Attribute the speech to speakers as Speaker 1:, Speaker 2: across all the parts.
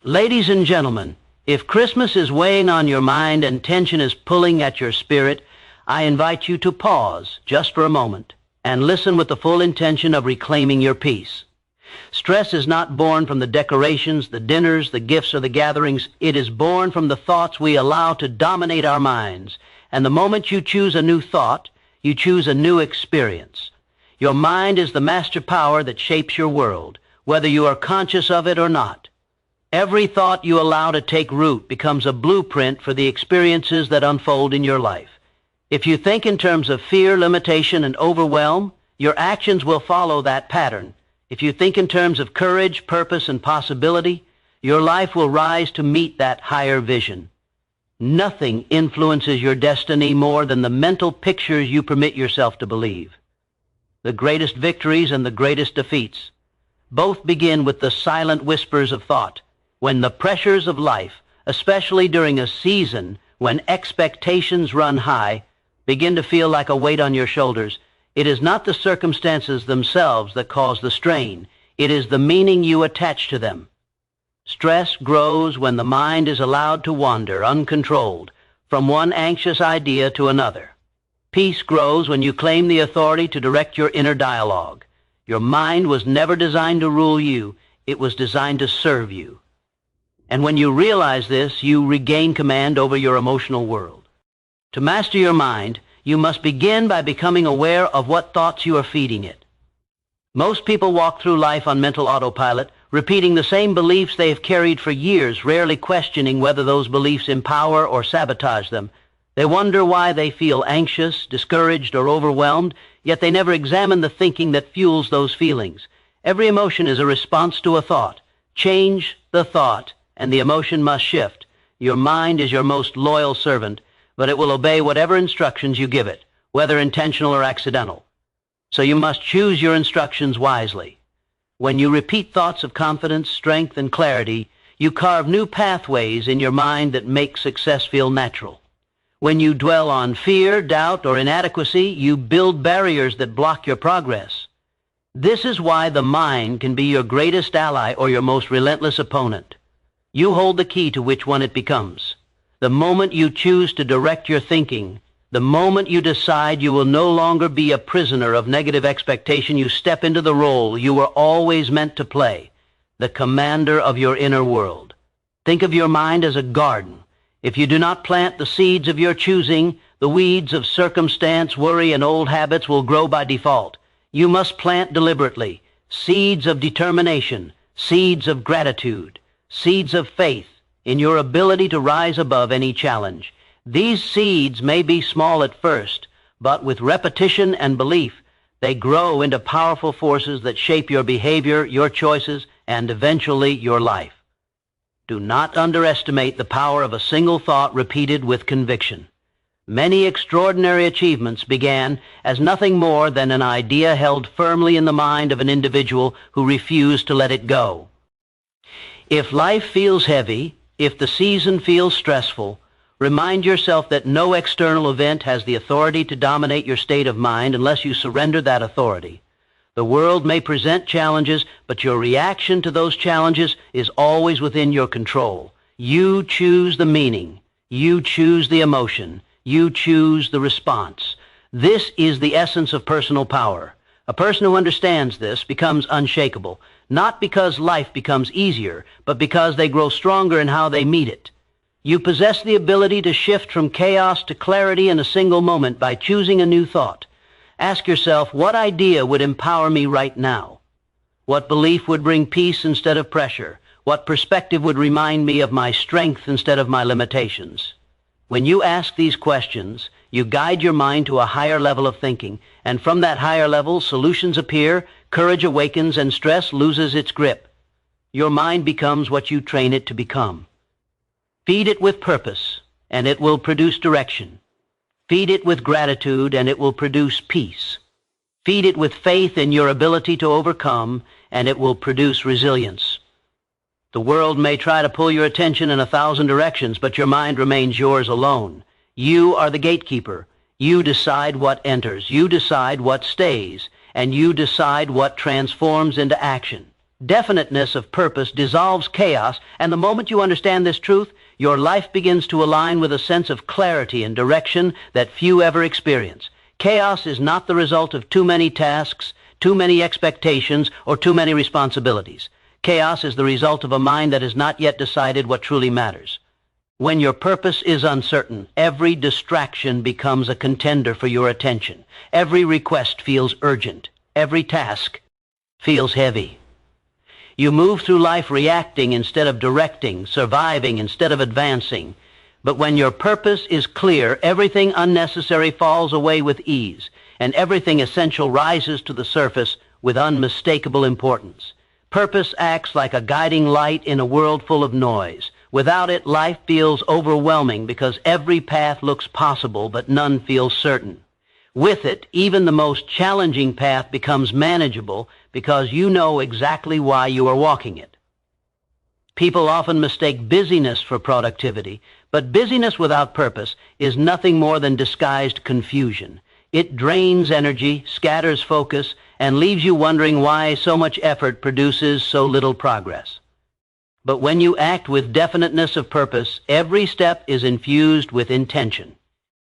Speaker 1: Ladies and gentlemen, if Christmas is weighing on your mind and tension is pulling at your spirit, I invite you to pause just for a moment and listen with the full intention of reclaiming your peace. Stress is not born from the decorations, the dinners, the gifts, or the gatherings. It is born from the thoughts we allow to dominate our minds. And the moment you choose a new thought, you choose a new experience. Your mind is the master power that shapes your world, whether you are conscious of it or not. Every thought you allow to take root becomes a blueprint for the experiences that unfold in your life. If you think in terms of fear, limitation, and overwhelm, your actions will follow that pattern. If you think in terms of courage, purpose, and possibility, your life will rise to meet that higher vision. Nothing influences your destiny more than the mental pictures you permit yourself to believe. The greatest victories and the greatest defeats both begin with the silent whispers of thought. When the pressures of life, especially during a season when expectations run high, begin to feel like a weight on your shoulders, it is not the circumstances themselves that cause the strain. It is the meaning you attach to them. Stress grows when the mind is allowed to wander uncontrolled from one anxious idea to another. Peace grows when you claim the authority to direct your inner dialogue. Your mind was never designed to rule you. It was designed to serve you. And when you realize this, you regain command over your emotional world. To master your mind, you must begin by becoming aware of what thoughts you are feeding it. Most people walk through life on mental autopilot, repeating the same beliefs they have carried for years, rarely questioning whether those beliefs empower or sabotage them. They wonder why they feel anxious, discouraged, or overwhelmed, yet they never examine the thinking that fuels those feelings. Every emotion is a response to a thought. Change the thought, and the emotion must shift. Your mind is your most loyal servant, but it will obey whatever instructions you give it, whether intentional or accidental. So you must choose your instructions wisely. When you repeat thoughts of confidence, strength, and clarity, you carve new pathways in your mind that make success feel natural. When you dwell on fear, doubt, or inadequacy, you build barriers that block your progress. This is why the mind can be your greatest ally or your most relentless opponent. You hold the key to which one it becomes. The moment you choose to direct your thinking, the moment you decide you will no longer be a prisoner of negative expectation, you step into the role you were always meant to play, the commander of your inner world. Think of your mind as a garden. If you do not plant the seeds of your choosing, the weeds of circumstance, worry, and old habits will grow by default. You must plant deliberately seeds of determination, seeds of gratitude, seeds of faith in your ability to rise above any challenge. These seeds may be small at first, but with repetition and belief, they grow into powerful forces that shape your behavior, your choices, and eventually your life. Do not underestimate the power of a single thought repeated with conviction. Many extraordinary achievements began as nothing more than an idea held firmly in the mind of an individual who refused to let it go. If life feels heavy, if the season feels stressful, remind yourself that no external event has the authority to dominate your state of mind unless you surrender that authority. The world may present challenges, but your reaction to those challenges is always within your control. You choose the meaning. You choose the emotion. You choose the response. This is the essence of personal power. A person who understands this becomes unshakable, not because life becomes easier, but because they grow stronger in how they meet it. You possess the ability to shift from chaos to clarity in a single moment by choosing a new thought. Ask yourself, what idea would empower me right now? What belief would bring peace instead of pressure? What perspective would remind me of my strength instead of my limitations? When you ask these questions, you guide your mind to a higher level of thinking, and from that higher level, solutions appear, courage awakens, and stress loses its grip. Your mind becomes what you train it to become. Feed it with purpose, and it will produce direction. Feed it with gratitude, and it will produce peace. Feed it with faith in your ability to overcome, and it will produce resilience. The world may try to pull your attention in 1,000 directions, but your mind remains yours alone. You are the gatekeeper. You decide what enters. You decide what stays. And you decide what transforms into action. Definiteness of purpose dissolves chaos, and the moment you understand this truth, your life begins to align with a sense of clarity and direction that few ever experience. Chaos is not the result of too many tasks, too many expectations, or too many responsibilities. Chaos is the result of a mind that has not yet decided what truly matters. When your purpose is uncertain, every distraction becomes a contender for your attention. Every request feels urgent. Every task feels heavy. You move through life reacting instead of directing, surviving instead of advancing. But when your purpose is clear, everything unnecessary falls away with ease, and everything essential rises to the surface with unmistakable importance. Purpose acts like a guiding light in a world full of noise. Without it, life feels overwhelming because every path looks possible, but none feels certain. With it, even the most challenging path becomes manageable because you know exactly why you are walking it. People often mistake busyness for productivity, but busyness without purpose is nothing more than disguised confusion. It drains energy, scatters focus, and leaves you wondering why so much effort produces so little progress. But when you act with definiteness of purpose, every step is infused with intention.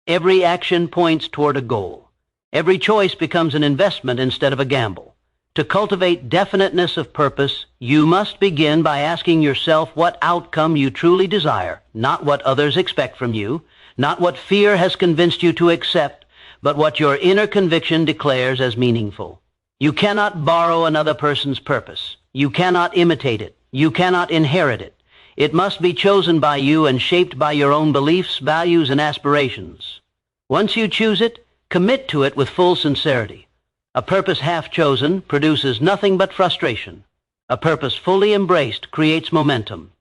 Speaker 1: Every action points toward a goal. Every choice becomes an investment instead of a gamble. To cultivate definiteness of purpose, you must begin by asking yourself what outcome you truly desire, not what others expect from you, not what fear has convinced you to accept, but what your inner conviction declares as meaningful. You cannot borrow another person's purpose. You cannot imitate it. You cannot inherit it. It must be chosen by you and shaped by your own beliefs, values, and aspirations. Once you choose it, commit to it with full sincerity. A purpose half chosen produces nothing but frustration. A purpose fully embraced creates momentum.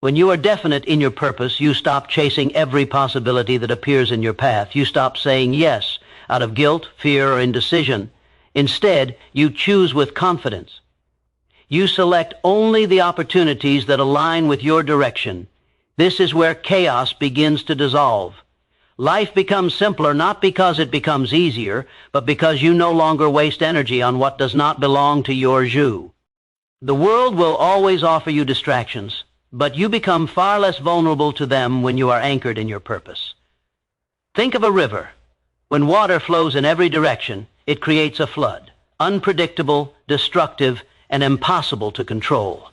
Speaker 1: When you are definite in your purpose, you stop chasing every possibility that appears in your path. You stop saying yes out of guilt, fear, or indecision. Instead, you choose with confidence. You select only the opportunities that align with your direction. This is where chaos begins to dissolve. Life becomes simpler not because it becomes easier, but because you no longer waste energy on what does not belong to your jus. The world will always offer you distractions, but you become far less vulnerable to them when you are anchored in your purpose. Think of a river. When water flows in every direction, it creates a flood, unpredictable, destructive, and impossible to control.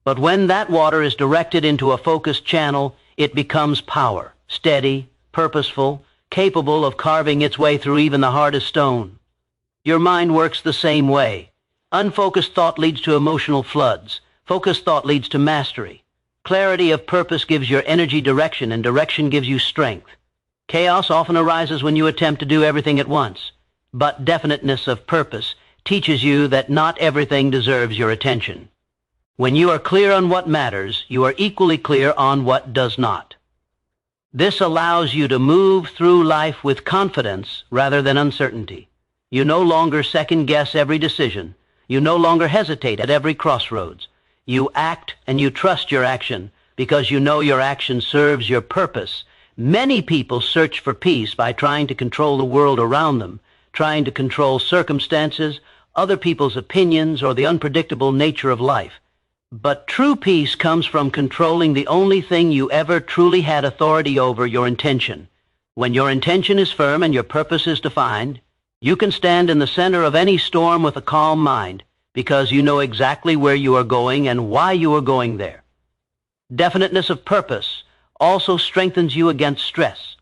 Speaker 1: But when that water is directed into a focused channel, it becomes power, steady, purposeful, capable of carving its way through even the hardest stone. Your mind works the same way. Unfocused thought leads to emotional floods. Focused thought leads to mastery. Clarity of purpose gives your energy direction, and direction gives you strength. Chaos often arises when you attempt to do everything at once, but definiteness of purpose teaches you that not everything deserves your attention. When you are clear on what matters, you are equally clear on what does not. This allows you to move through life with confidence rather than uncertainty. You no longer second-guess every decision. You no longer hesitate at every crossroads. You act and you trust your action because you know your action serves your purpose. Many people search for peace by trying to control the world around them, trying to control circumstances, other people's opinions, or the unpredictable nature of life. But true peace comes from controlling the only thing you ever truly had authority over, your intention. When your intention is firm and your purpose is defined, you can stand in the center of any storm with a calm mind because you know exactly where you are going and why you are going there. Definiteness of purpose also strengthens you against stress.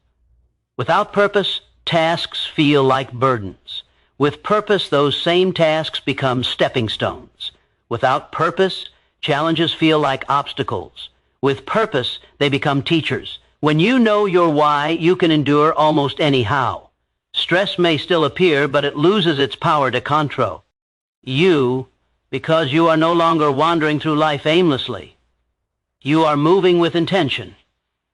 Speaker 1: Without purpose, tasks feel like burdens. With purpose, those same tasks become stepping stones. Without purpose, challenges feel like obstacles. With purpose, they become teachers. When you know your why, you can endure almost any how. Stress may still appear, but it loses its power to control you because you are no longer wandering through life aimlessly. You are moving with intention.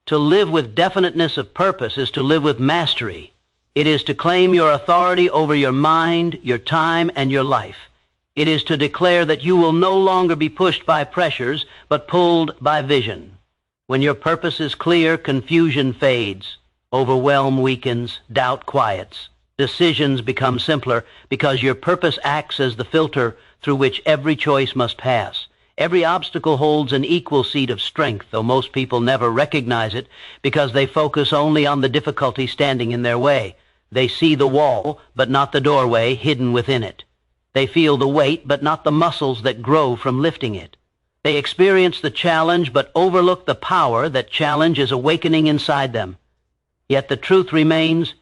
Speaker 1: To live with definiteness of purpose is to live with mastery. It is to claim your authority over your mind, your time, and your life. It is to declare that you will no longer be pushed by pressures, but pulled by vision. When your purpose is clear, confusion fades. Overwhelm weakens, doubt quiets. Decisions become simpler because your purpose acts as the filter through which every choice must pass. Every obstacle holds an equal seed of strength, though most people never recognize it because they focus only on the difficulty standing in their way. They see the wall, but not the doorway hidden within it. They feel the weight, but not the muscles that grow from lifting it. They experience the challenge, but overlook the power that challenge is awakening inside them. Yet the truth remains,